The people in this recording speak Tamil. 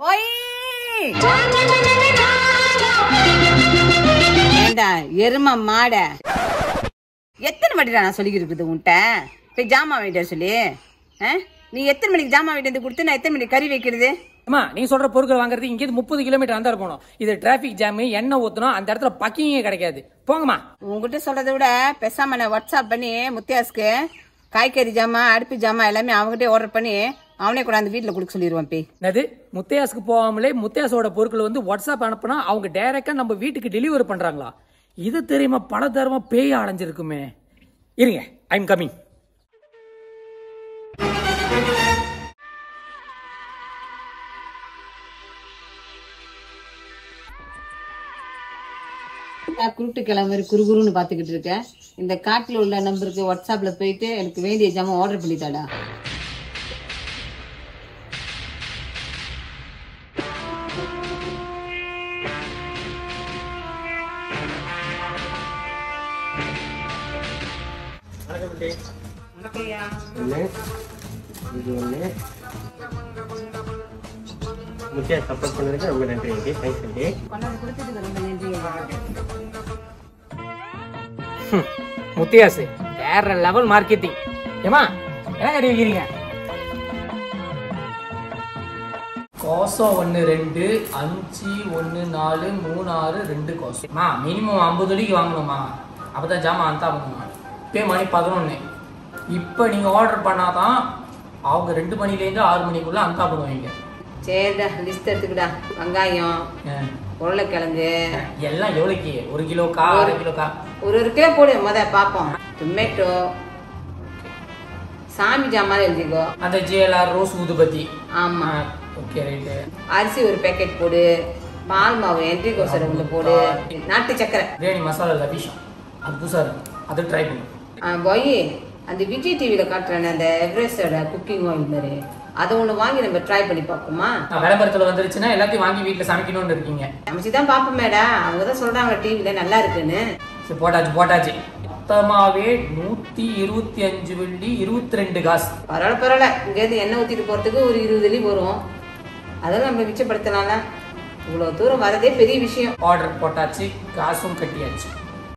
ஓய் ஏண்டா எரும மாட, எத்தனை வாட்டிடா நான் சொல்லிக்கிட்டு உன்கிட்ட போய் ஜாமா வாங்கிட்டு சொல்லி? நீ எத்தனை மணிக்கு ஜாமா வாங்கிட்டு வந்து கொடுத்து நான் எத்தனை மணிக்கு கறி வைக்கிறது? அம்மா நீ சொல்ற பொருட்கள் வாங்குறது இங்கேருந்து 30 கிலோமீட்டர் அந்த போகணும். இது டிராபிக் ஜாம், எண்ணெய் ஊத்தணும், அந்த இடத்துல பக்கிங்கே கிடைக்காது. போங்கம்மா. உங்ககிட்ட சொல்றதை விட பேசாம நான் வாட்ஸ்அப் பண்ணி முத்தியாஸ்க்கு காய்கறி ஜாமா அடுப்பு ஜாமா எல்லாமே அவங்ககிட்ட ஆர்டர் பண்ணி அவனே கூட அந்த வீட்டுல கொடுக்க சொல்லிடுவான். பே அது முத்தையாஸ்க்கு போகாமலே முத்தையாசோட பொருட்கள் வந்து வாட்ஸ்அப் அனுப்புனா அவங்க டைரக்டா நம்ம வீட்டுக்கு டெலிவரி பண்றாங்களா? இது தெரியுமா? பல தரமா பேய் அடைஞ்சிருக்குமே. இருங்க, ஐ எம் கமிங். குருட்டு கிழமை மாதிரி குறுகுருன்னு பாத்துக்கிட்டு இருக்கேன். இந்த காட்டில் உள்ள நம்பருக்கு வாட்ஸ்அப்ல போயிட்டு எனக்கு வேண்டிய ஜாமான் ஆர்டர் பண்ணித்தாடா. முக்கிய சப்போர்ட் பண்ணதுக்கு ரொம்ப நன்றி. முத்தியாசு வேற லெவல் மார்க்கெட்டிங். ஏமா என்ன கறி வைக்கிறீங்க? கோசம் 1 2 5 1 4 3 6 2 கோசம். மினிமம் 50 அடிக்கு வாங்கணுமா? அப்பதான் ஜாமான் அந்தா பண்ணுமா? இப்போ மணி 11. இப்போ நீங்க ஆர்டர் பண்ணாதான் அவங்க 2 மணிலேருந்து 6 மணிக்குள்ள அந்தா பண்ணுவாங்க. சரிடா, லிஸ்ட் எடுத்துக்கிடா. வெங்காயம், உருளைக்கிழங்கு எல்லாம் எவ்வளோக்கு? 1 கிலோக்கா 1/2 கிலோக்கா? ஒரு கிலோ போடு. பார்ப்போம். டொமேட்டோ, சாமி ஜாமான் எழுதிக்கோ. அந்த ஜிஎல்ஆர் ரோஸ் ஊதுபத்தி. ஆமா, ஓகே ரைட்டு. அரிசி ஒரு பேக்கெட் போடு. பால் மாவு என்ட்ரி கோசர் ஒன்று போடு. நாட்டு சக்கரை, பிரியாணி மசாலா லவிஷம், அது புதுசாக இருக்கும், அது ட்ரை பண்ணு. போய் அந்த விஜய் டிவியில காட்டுறேன் அந்த எவரெஸ்டோட குக்கிங் ஆயில் மாதிரி, அதை ஒன்று வாங்கி நம்ம ட்ரை பண்ணி பார்ப்போமா? விளம்பரத்தில் வந்துருச்சுன்னா எல்லாத்தையும் வாங்கி வீட்டில் சமைக்கணும்னு இருக்கீங்க. சமைச்சுதான் பார்ப்போமேடா. அவங்க தான் சொல்றாங்க டிவியில நல்லா இருக்குன்னு. சரி, போட்டாச்சு. மொத்தமாவே 125 வெள்ளி 22 காசு. பரவாயில்ல. இங்கேருந்து எண்ணெய் ஊற்றிட்டு போறதுக்கு ஒரு 20 வெள்ளி வரும். அதெல்லாம் நம்ம மிச்சப்படுத்தலாம்ல. இவ்வளோ தூரம் வரதே பெரிய விஷயம். ஆர்டர் போட்டாச்சு, காசும் கட்டியாச்சு.